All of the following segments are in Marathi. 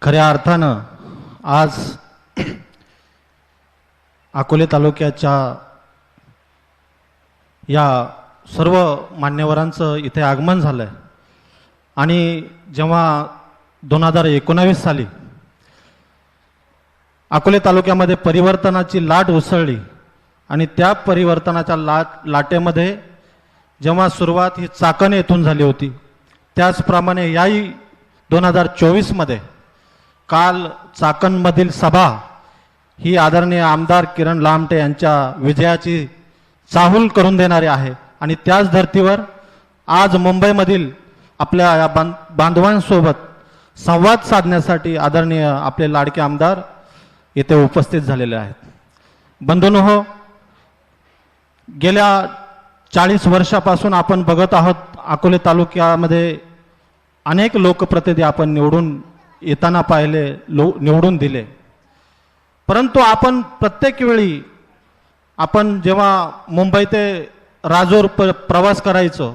खऱ्या अर्थानं आज अकोले तालुक्याच्या या सर्व मान्यवरांचं इथे आगमन झालं आहे आणि जेव्हा 2019 साली अकोले तालुक्यामध्ये परिवर्तनाची लाट उसळली आणि त्या परिवर्तनाच्या लाटेमध्ये जेव्हा सुरुवात ही चाकण येथून झाली होती, त्याचप्रमाणे याही 2024 मध्ये काल चाकणमधील सभा ही आदरणीय आमदार किरण लामटे यांच्या विजयाची चाहूल करून देणारी आहे आणि त्याच धर्तीवर आज मुंबईमधील आपल्या या बांधवांसोबत संवाद साधण्यासाठी आदरणीय आपले लाडके आमदार येथे उपस्थित झालेले आहेत. बंधूंनो, गेल्या 40 वर्षापासून आपण बघत आहोत अकोले तालुक्यामध्ये अनेक लोकप्रतिनिधी आपण निवडून येताना पाहिले, निवडून दिले. परंतु आपण प्रत्येक वेळी आपण जेव्हा मुंबई ते राजूर प्रवास करायचो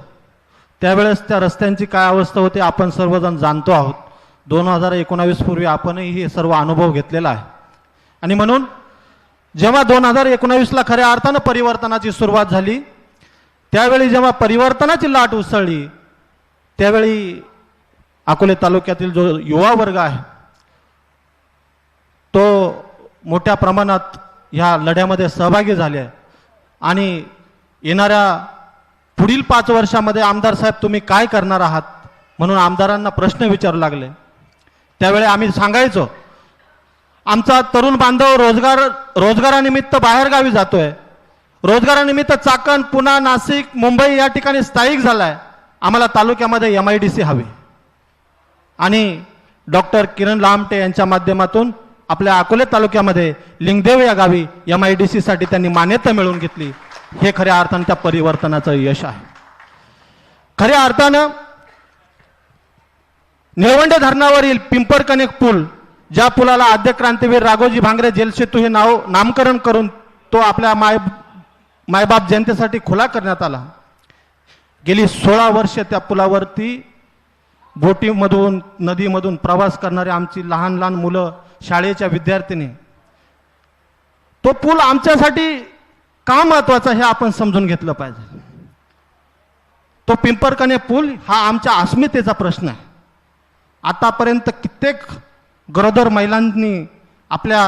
त्यावेळेस त्या रस्त्यांची काय अवस्था होती आपण सर्वजण जाणतो आहोत. 2019 पूर्वी आपणही हे सर्व अनुभव घेतलेला आहे आणि म्हणून जेव्हा 2019ला खऱ्या अर्थानं परिवर्तनाची सुरुवात झाली, त्यावेळी जेव्हा परिवर्तनाची लाट उसळली त्यावेळी अकोले तालुक्यातील जो युवा वर्ग आहे तो मोठ्या प्रमाणात ह्या लढ्यामध्ये सहभागी झाले आहे आणि येणाऱ्या पुढील 5 वर्षामध्ये आमदार साहेब तुम्ही काय करणार आहात म्हणून आमदारांना प्रश्न विचारू लागले. त्यावेळी आम्ही सांगायचो आमचा तरुण बांधव रोजगारानिमित्त बाहेरगावी जातोय, रोजगारानिमित्त चाकण, पुणे, नाशिक, मुंबई या ठिकाणी स्थायिक झालाय, आम्हाला तालुक्यामध्ये MIDC हवी आणि डॉक्टर किरण लामटे यांच्या माध्यमातून आपल्या अकोले तालुक्यामध्ये लिंगदेव या गावी MIDC साठी त्यांनी मान्यता मिळवून घेतली. हे खऱ्या अर्थानं त्या परिवर्तनाचं यश आहे. खऱ्या अर्थानं निळवंडे धरणावरील पिंपरकणेक पूल, ज्या पुलाला आद्य क्रांतीवीर राघोजी भांगरे जेलसेतू हे नामकरण करून तो आपल्या मायबाप जनतेसाठी खुला करण्यात आला. गेली 16 वर्ष त्या पुलावरती बोटीमधून नदीमधून प्रवास करणारे आमची लहान लहान मुलं, शाळेच्या विद्यार्थिनी, तो पूल आमच्यासाठी का महत्वाचा हे आपण समजून घेतलं पाहिजे. तो पिंपरकणे पूल हा आमच्या अस्मितेचा प्रश्न आहे. आतापर्यंत कित्येक गरोदर महिलांनी आपल्या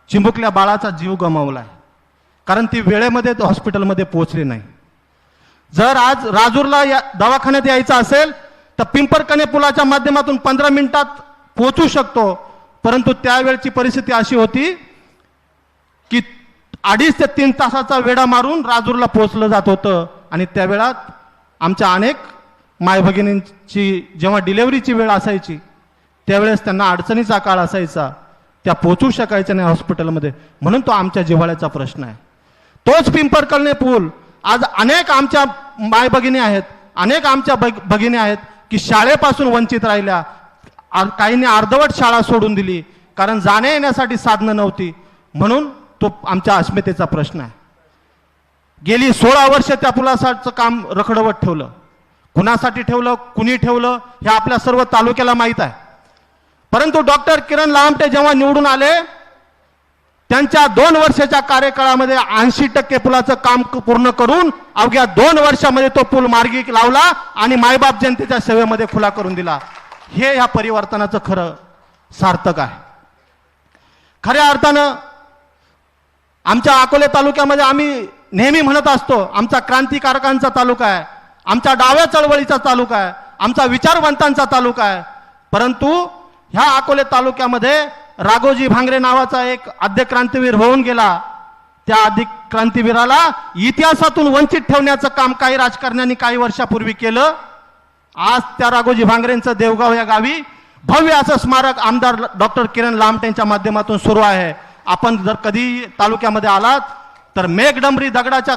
चिमुकल्या बाळाचा जीव गमावला आहे कारण ती वेळेमध्ये हॉस्पिटलमध्ये पोहोचली नाही. जर आज राजूरला दवाखान्यात यायचं असेल तर पिंपरकणे पुलाच्या माध्यमातून 15 मिनिटात पोहोचू शकतो, परंतु त्यावेळची परिस्थिती अशी होती की 2.5 ते 3 तासाचा वेढा मारून राजूरला पोहोचलं जात होतं आणि त्या वेळात आमच्या अनेक मायभगिनींची जेव्हा डिलेव्हरीची वेळ असायची त्यावेळेस त्यांना अडचणीचा काळ असायचा, त्या पोहोचू शकायच्या नाही हॉस्पिटलमध्ये, म्हणून तो आमच्या जिव्हाळ्याचा प्रश्न आहे. तोच पिंपरकणे पूल आज अनेक आमच्या मायभगिनी आहेत, अनेक आमच्या भगिनी आहेत की शाळेपासून वंचित राहिल्या, काहींनी अर्धवट शाळा सोडून दिली कारण जाण्या येण्यासाठी साधनं नव्हती, म्हणून तो आमच्या अस्मितेचा प्रश्न आहे. गेली 16 वर्ष त्या पुलाचं काम रखडवत ठेवलं. कुणासाठी ठेवलं, कुणी ठेवलं हे आपल्या सर्व तालुक्याला माहीत आहे. परंतु डॉक्टर किरण लामटे जेव्हा निवडून आले त्यांच्या 2 वर्षाच्या कार्यकाळामध्ये 80% पुलाचं काम पूर्ण करून अवघ्या 2 वर्षामध्ये तो पूल मार्गी लावला आणि मायबाप जनतेच्या सेवेमध्ये खुला करून दिला. हे ह्या परिवर्तनाचं खरं सार्थक आहे. खऱ्या अर्थानं आमच्या अकोले तालुक्यामध्ये आम्ही नेहमी म्हणत असतो आमचा क्रांतिकारकांचा तालुका आहे, आमच्या डाव्या चळवळीचा तालुका आहे, आमचा विचारवंतांचा तालुका आहे. परंतु ह्या अकोले तालुक्यामध्ये राघोजी भांगरे नावाचा एक आद्य क्रांतीवीर होऊन गेला. त्या आद्य क्रांतीवीराला इतिहासातून वंचित ठेवण्याचं काम काही राजकारण्यांनी काही वर्षापूर्वी केलं. आज त्या राघोजी भांगरेंचं देवगाव या गावी भव्य असं स्मारक आमदार डॉक्टर किरण लामटेंच्या माध्यमातून सुरू आहे. आपण जर कधी तालुक्यामध्ये आलात तर मेघडंबरी दगडाच्या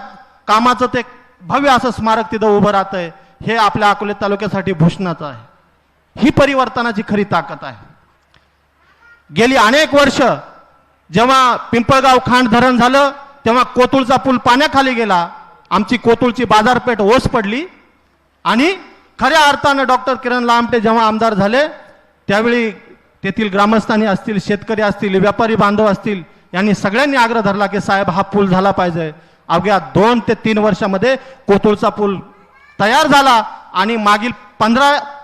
कामाचं ते भव्य असं स्मारक तिथं उभं राहतंय. हे आपल्या अकोले तालुक्यासाठी भूषणाचं आहे. ही परिवर्तनाची खरी ताकद आहे. गेली अनेक वर्ष जेव्हा पिंपळगाव खांड धरण झालं तेव्हा कोतुळचा पूल पाण्याखाली गेला, आमची कोतुळची बाजारपेठ ओस पडली आणि खऱ्या अर्थानं डॉक्टर किरण लामटे जेव्हा आमदार झाले त्यावेळी तेथील ग्रामस्थांनी असतील, शेतकरी असतील, व्यापारी बांधव असतील, यांनी सगळ्यांनी आग्रह धरला की साहेब हा पूल झाला पाहिजे. अवघ्या 2 ते 3 वर्षामध्ये कोतुळचा पूल तयार झाला आणि मागील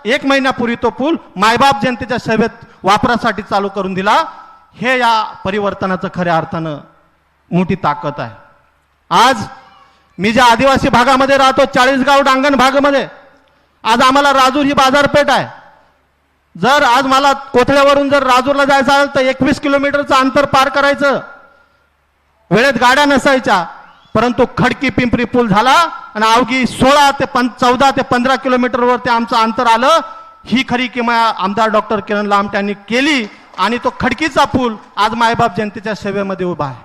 1 महिन्यापूर्वी तो पूल मायबाप जनतेच्या सेवेत वापरासाठी चालू करून दिला. हे या परिवर्तनाचं खऱ्या अर्थानं मोठी ताकद आहे. आज मी ज्या आदिवासी भागामध्ये राहतो, 40गाव डांगण भागामध्ये, आज आम्हाला राजूर ही बाजारपेठ आहे. जर आज मला कोथळ्यावरून जर राजूरला जायचं असेल तर 21 किलोमीटरचं अंतर पार करायचं. वेळेत गाड्या नसायच्या, परंतु खडकी पिंपरी पूल झाला आणि अवघी 14 ते 15 किलोमीटरवर ते आमचं अंतर आलं. ही खरी किमया आमदार डॉक्टर किरण लामटे यांनी केली आणि तो खडकीचा पूल आज मायबाप जनतेच्या सेवेमध्ये उभा आहे.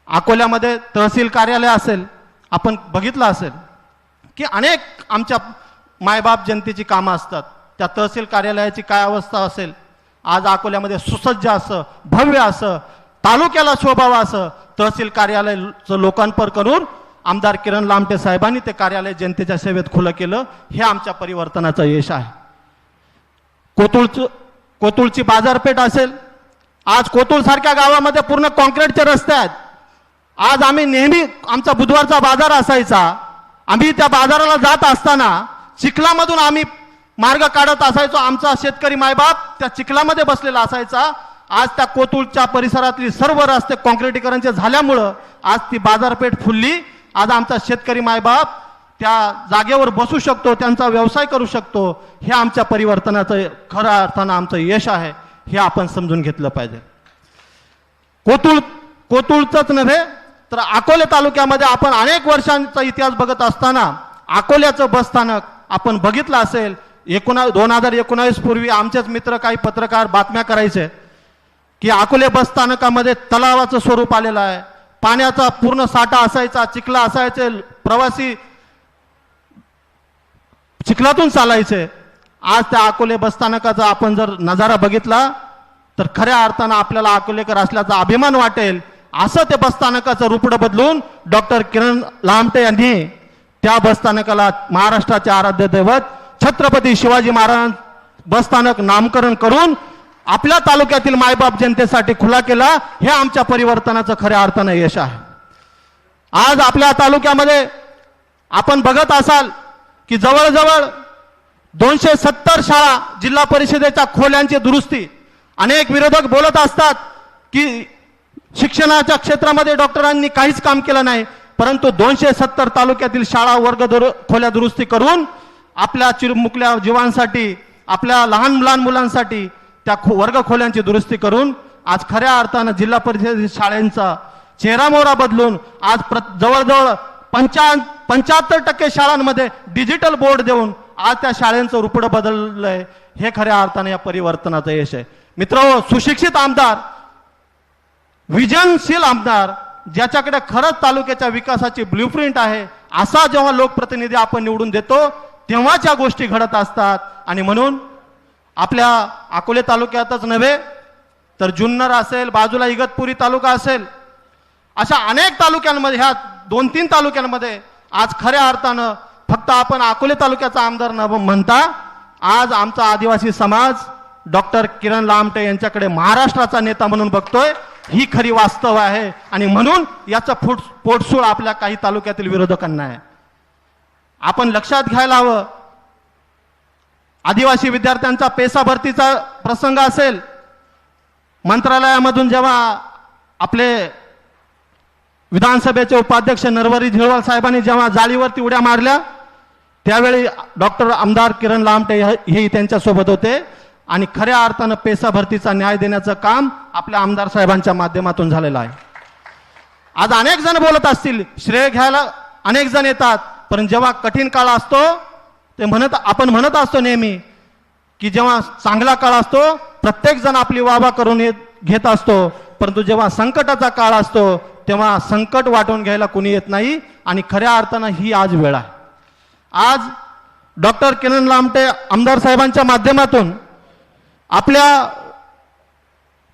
अकोल्यामध्ये तहसील कार्यालय असेल, आपण बघितलं असेल की अनेक आमच्या मायबाप जनतेची कामं असतात. त्या तहसील कार्यालयाची काय अवस्था असेल, आज अकोल्यामध्ये सुसज्ज असं, भव्य असं, तालुक्याला शोभावं असं तहसील कार्यालयाचं लोकार्पण करून आमदार किरण लामटे साहेबांनी ते कार्यालय जनतेच्या सेवेत खुलं केलं. हे आमच्या परिवर्तनाचं यश आहे. कोतुळची बाजारपेठ असेल, आज कोतुळ सारख्या गावामध्ये पूर्ण कॉन्क्रीटचे रस्ते आहेत. आज आम्ही नेहमी आमचा बुधवारचा बाजार असायचा, आम्ही त्या बाजाराला जात असताना चिखलामधून आम्ही मार्ग काढत असायचो. आमचा शेतकरी मायबाप त्या चिखलामध्ये बसलेला असायचा. आज त्या कोतुळच्या परिसरातली सर्व रस्ते कॉन्क्रिटीकरणचे झाल्यामुळं आज ती बाजारपेठ फुलली. आज आमचा शेतकरी मायबाप त्या जागेवर बसू शकतो, त्यांचा व्यवसाय करू शकतो. हे आमच्या परिवर्तनाचं खऱ्या अर्थानं आमचं यश आहे. हे आपण समजून घेतलं पाहिजे. कोतुळचंच नव्हे तर अकोले तालुक्यामध्ये आपण अनेक वर्षांचा इतिहास बघत असताना अकोल्याचं बसस्थानक आपण बघितलं असेल. 2019 पूर्वी आमचेच मित्र काही पत्रकार बातम्या करायचे की अकोले बसस्थानकामध्ये तलावाचं स्वरूप आलेलं आहे, पाण्याचा पूर्ण साठा असायचा, चिखला असायचे, प्रवासी चिखलातून चालायचे. आज त्या अकोले बसस्थानकाचा आपण जर नजारा बघितला तर खऱ्या अर्थानं आपल्याला अकोलेकर असल्याचा अभिमान वाटेल. असं ते बसस्थानकाचं रूपडं बदलून डॉक्टर किरण लामटे यांनी त्या बसस्थानकाला महाराष्ट्राचे आराध्य दैवत छत्रपती शिवाजी महाराज बसस्थानक नामकरण करून आपल्या तालुक्यातील मायबाप जनतेसाठी खुला केला. हे आमच्या परिवर्तनाचं खऱ्या अर्थानं यश आहे. आज आपल्या तालुक्यामध्ये आपण बघत असाल की जवळजवळ 270 शाळा, जिल्हा परिषदेच्या खोल्यांची दुरुस्ती. अनेक विरोधक बोलत असतात की शिक्षणाच्या क्षेत्रामध्ये डॉक्टरांनी काहीच काम केलं नाही, परंतु 270 तालुक्यातील शाळा खोल्या दुरुस्ती करून आपल्या चिरमुकल्या जीवांसाठी, आपल्या लहान मुलांसाठी त्या वर्ग खोल्यांची दुरुस्ती करून आज खऱ्या अर्थानं जिल्हा परिषद शाळांचा चेहरामोहरा बदलून आज जवळजवळ 75% शाळांमध्ये डिजिटल बोर्ड देऊन आज त्या शाळांचं रूपडं बदललंय. हे खऱ्या अर्थानं या परिवर्तनाचं यश आहे. मित्रहो, सुशिक्षित आमदार, विजनशील आमदार, ज्याच्याकडे खरंच तालुक्याच्या विकासाची ब्ल्यूप्रिंट आहे, असा जेव्हा लोकप्रतिनिधी आपण निवडून देतो तेव्हाच या गोष्टी घडत असतात. आणि म्हणून आपल्या अकोले तालुक्यातच नव्हे तर जुन्नर असेल, बाजूला इगतपुरी तालुका असेल, अशा अनेक तालुक्यांमध्ये, ह्या 2-3 तालुक्यांमध्ये आज खऱ्या अर्थानं फक्त आपण अकोले तालुक्याचा आमदार न म्हणता आज आमचा आदिवासी समाज डॉक्टर किरण लामटे यांच्याकडे महाराष्ट्राचा नेता म्हणून बघतोय. ही खरी वास्तव आहे आणि म्हणून याचा पोटसूळ आपल्या काही तालुक्यातील विरोधकांना आहे. आपण लक्षात घ्यायला हवं, आदिवासी विद्यार्थ्यांचा पेसा भरतीचा प्रसंग असेल, मंत्रालयामधून जेव्हा आपले विधानसभेचे उपाध्यक्ष नरवरी झिरवाल साहेबांनी जेव्हा जाळीवरती उड्या मारल्या त्यावेळी डॉक्टर आमदार किरण लामटे हे त्यांच्यासोबत होते आणि खऱ्या अर्थानं पेसा भरतीचा न्याय देण्याचं काम आपल्या आमदार साहेबांच्या माध्यमातून झालेलं आहे. आज अनेक जण बोलत असतील, श्रेय घ्यायला अनेक जण येतात, पण जेव्हा कठीण काळ असतो ते आपण म्हणत असतो नेहमी की जेव्हा चांगला काळ असतो प्रत्येक जण आपली वाहवा करून घेत असतो, परंतु जेव्हा संकटाचा काळ असतो तेव्हा संकट वाटून घ्यायला कोणी येत नाही. आणि खऱ्या अर्थानं ही आज वेळ आहे. आज डॉक्टर किरण लामटे आमदार साहेबांच्या माध्यमातून आपल्या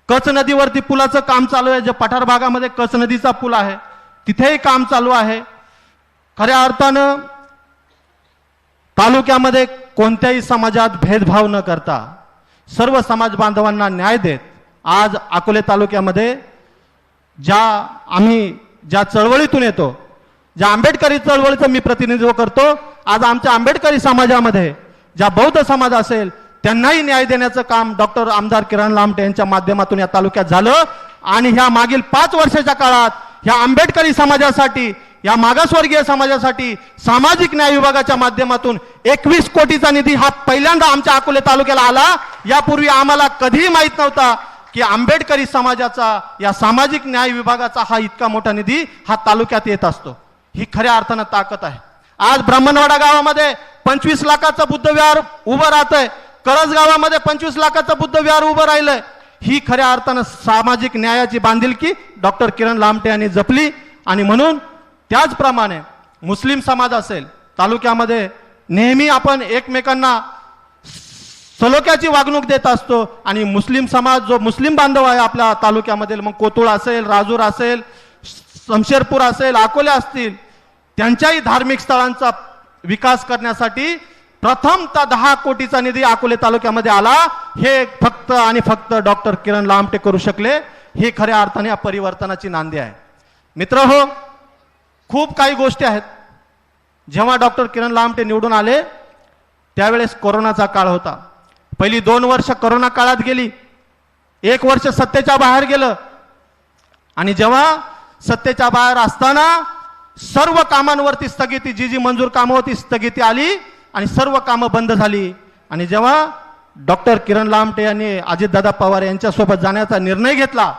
कच नदीवरती पुलाचं काम चालू आहे. जे पठार भागामध्ये कच नदीचा पूल आहे तिथेही काम चालू आहे. खऱ्या अर्थानं तालुक्यामध्ये कोणत्याही समाजात भेदभाव न करता सर्व समाज बांधवांना न्याय देत आज अकोले तालुक्यामध्ये ज्या चळवळीतून येतो, ज्या आंबेडकरी चळवळीचं मी प्रतिनिधित्व करतो, आज आमच्या आंबेडकरी समाजामध्ये ज्या बौद्ध समाज असेल त्यांनाही न्याय देण्याचं काम डॉक्टर आमदार किरण लामटे यांच्या माध्यमातून या तालुक्यात झालं. आणि ह्या मागील 5 वर्षाच्या काळात ह्या आंबेडकरी समाजासाठी, या मागासवर्गीय समाजासाठी सामाजिक न्याय विभागाच्या माध्यमातून 21 कोटीचा निधी हा पहिल्यांदा आमच्या अकोले तालुक्याला आला. यापूर्वी आम्हाला कधीही माहित नव्हता की आंबेडकरी समाजाचा, या सामाजिक न्याय विभागाचा हा इतका मोठा निधी हा तालुक्यात येत असतो. ही खऱ्या अर्थानं ताकद आहे. आज ब्राह्मणवाडा गावामध्ये 25 लाखाचं बुद्ध विहार उभं राहतंय, करज गावामध्ये 25 लाखाचं बुद्ध विहार उभं राहिलंय. ही खऱ्या अर्थानं सामाजिक न्यायाची बांधिलकी डॉक्टर किरण लामटे यांनी जपली. आणि म्हणून त्याचप्रमाणे मुस्लिम समाज असेल तालुक्यामध्ये नेहमी आपण एकमेकांना सलोख्याची वागणूक देत असतो. आणि मुस्लिम समाज जो मुस्लिम बांधव आहे आपल्या तालुक्यामध्ये, मग कोतुळ असेल, राजूर असेल, शमशेरपूर असेल, अकोले असतील, त्यांच्याही धार्मिक स्थळांचा विकास करण्यासाठी प्रथमतः 10 कोटीचा निधी अकोले तालुक्यामध्ये आला. हे फक्त आणि फक्त डॉक्टर किरण लामटे करू शकले. हे खऱ्या अर्थाने या परिवर्तनाची नांदी आहे. मित्रहो, खूप काही गोष्टी आहेत. जेव्हा डॉक्टर किरण लामटे निवडून आले त्यावेळेस कोरोनाचा काळ होता. पहिली 2 वर्ष कोरोना काळात गेली, 1 वर्ष सत्तेच्या बाहेर गेलं. आणि जेव्हा सत्तेच्या बाहेर असताना सर्व कामांवरती स्थगिती, जी मंजूर कामं होती स्थगिती आली आणि सर्व कामं बंद झाली. आणि जेव्हा डॉक्टर किरण लामटे यांनी अजितदादा पवार यांच्यासोबत जाण्याचा निर्णय घेतला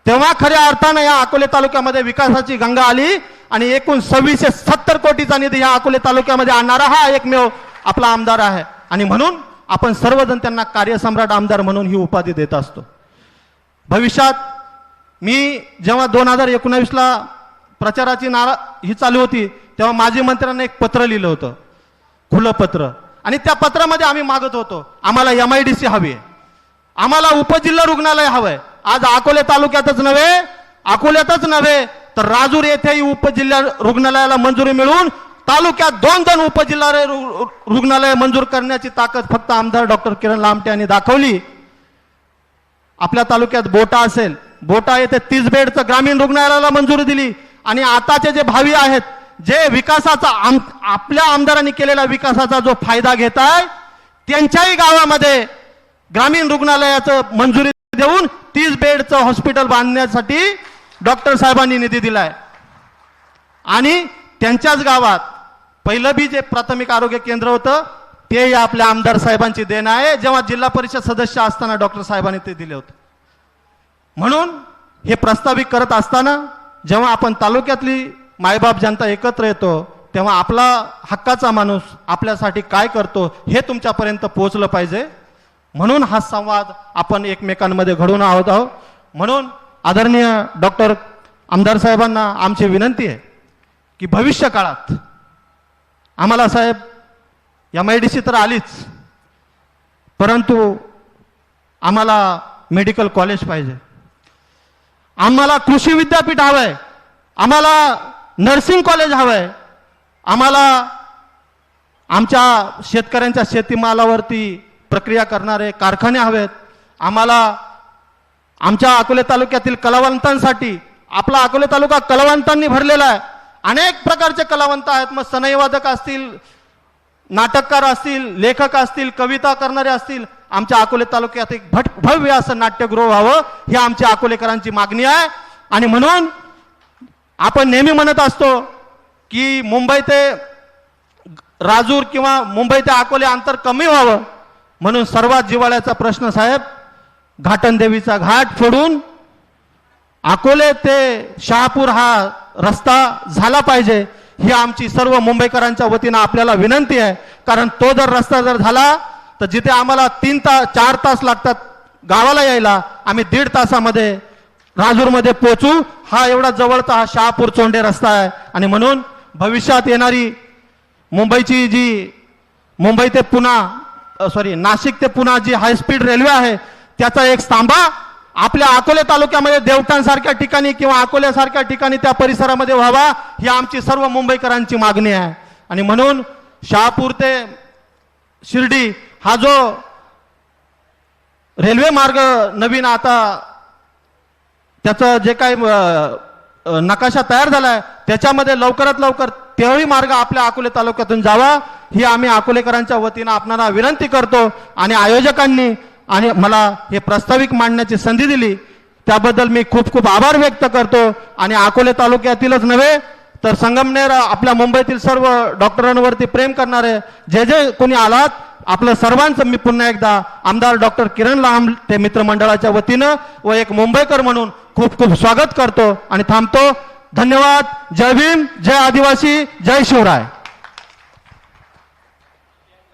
तेव्हा खऱ्या अर्थानं या अकोले तालुक्यामध्ये विकासाची गंगा आली. आणि एकूण 2670 कोटीचा निधी या अकोले तालुक्यामध्ये आणणारा हा एकमेव आपला आमदार आहे. आणि म्हणून आपण सर्वजण त्यांना कार्यसम्राट आमदार म्हणून ही उपाधी देत असतो. भविष्यात मी जेव्हा 2019ला प्रचाराची ही चालू होती तेव्हा माजी मंत्र्यांना एक पत्र लिहिलं होतं, खुलं पत्र. आणि त्या पत्रामध्ये आम्ही मागत होतो आम्हाला MIDC हवी आहे, आम्हाला उपजिल्हा रुग्णालय हवंय. आज अकोले तालुक्यातच नव्हे तर राजूर येथेही उपजिल्हा रुग्णालयाला मंजुरी मिळून तालुक्यात 2 उपजिल्हा रुग्णालय मंजूर करण्याची ताकद फक्त आमदार डॉक्टर किरण लामटे यांनी दाखवली. आपल्या तालुक्यात बोटा असेल, बोटा येथे 30 बेडचं ग्रामीण रुग्णालयाला मंजुरी दिली. आणि आताचे जे भावी आहेत, जे विकासाचा आपल्या आमदारांनी केलेला विकासाचा जो फायदा घेत आहे त्यांच्याही गावामध्ये ग्रामीण रुग्णालयाचं मंजुरी देऊन 30 बेडचं हॉस्पिटल बांधण्यासाठी डॉक्टर साहेबांनी निधी दिलाय. आणि त्यांच्याच गावात पहिलं बी जे प्राथमिक आरोग्य केंद्र होतं ते आपल्या आमदार साहेबांची देण आहे, जेव्हा जिल्हा परिषद सदस्य असताना डॉक्टर साहेबांनी ते दिले होते. म्हणून हे प्रस्तावित करत असताना जेव्हा आपण तालुक्यातली मायबाप जनता एकत्र येतो तेव्हा आपला हक्काचा माणूस आपल्यासाठी काय करतो हे तुमच्यापर्यंत पोहोचलं पाहिजे. म्हणून हा संवाद आपण एकमेकांमध्ये घडवून आहोत. म्हणून आदरणीय डॉक्टर आमदार साहेबांना आमची विनंती आहे की भविष्य काळात आम्हाला साहेब MIDC तर आलीच, परंतु आम्हाला मेडिकल कॉलेज पाहिजे, आम्हाला कृषी विद्यापीठ हवंय, आम्हाला नर्सिंग कॉलेज हवंय, आम्हाला आमच्या शेतकऱ्यांच्या शेतीमालावरती प्रक्रिया करणारे कारखाने हवेत, आम्हाला आमच्या अकोले तालुक्यातील कलावंतांसाठी, आपला अकोले तालुका कलावंतांनी भरलेला आहे, अनेक प्रकारचे कलावंत आहेत. मग सनईवादक असतील, नाटककार असतील, लेखक असतील, कविता करणारे असतील. आमच्या अकोले तालुक्यात एक भव्य असं नाट्यगृह व्हावं ही आमच्या अकोलेकरांची मागणी आहे. आणि म्हणून आपण नेहमी म्हणत असतो की मुंबई ते राजूर किंवा मुंबई ते अकोले अंतर कमी व्हावं, म्हणून सर्वात जिव्हाळ्याचा प्रश्न साहेब, घाटनदेवीचा घाट फोडून अकोले ते शहापूर हा रस्ता झाला पाहिजे ही आमची सर्व मुंबईकरांच्या वतीनं आपल्याला विनंती आहे. कारण तो जर रस्ता जर झाला तर जिथे आम्हाला 4 तास लागतात गावाला यायला, आम्ही 1.5 तासामध्ये राजूरमध्ये पोहोचू. हा एवढा जवळचा हा शहापूर चोंडे रस्ता आहे. आणि म्हणून भविष्यात येणारी मुंबईची जी मुंबई ते पुणा नाशिक ते पुणा जी हायस्पीड रेल्वे आहे त्याचा एक स्तंभा आपल्या अकोले तालुक्यामध्ये देवटांसारख्या ठिकाणी किंवा अकोल्यासारख्या ठिकाणी त्या परिसरामध्ये व्हावा ही आमची सर्व मुंबईकरांची मागणी आहे. आणि म्हणून शहापूर ते शिर्डी हा जो रेल्वे मार्ग नवीन आता त्याचं जे काही नकाशा तयार झालाय त्याच्यामध्ये लवकरात लवकर तेही मार्ग आपल्या अकोले तालुक्यातून जावा ही आम्ही अकोलेकरांच्या वतीनं आपणाला विनंती करतो आणि आयोजकांनी आणि मला हे प्रास्ताविक मांडण्याची संधी दिली त्याबद्दल मी खूप खूप आभार व्यक्त करतो आणि अकोले तालुक्यातीलच नव्हे तर संगमनेर आपल्या मुंबईतील सर्व डॉक्टरांवरती प्रेम करणारे जे जे कोणी आलात आपलं सर्वांचं मी पुन्हा एकदा आमदार डॉक्टर किरण लांबटे मित्रमंडळाच्या वतीनं व एक मुंबईकर म्हणून खूप खूप स्वागत करतो आणि थांबतो. धन्यवाद. जय भीम, जय आदिवासी, जय शिवराय.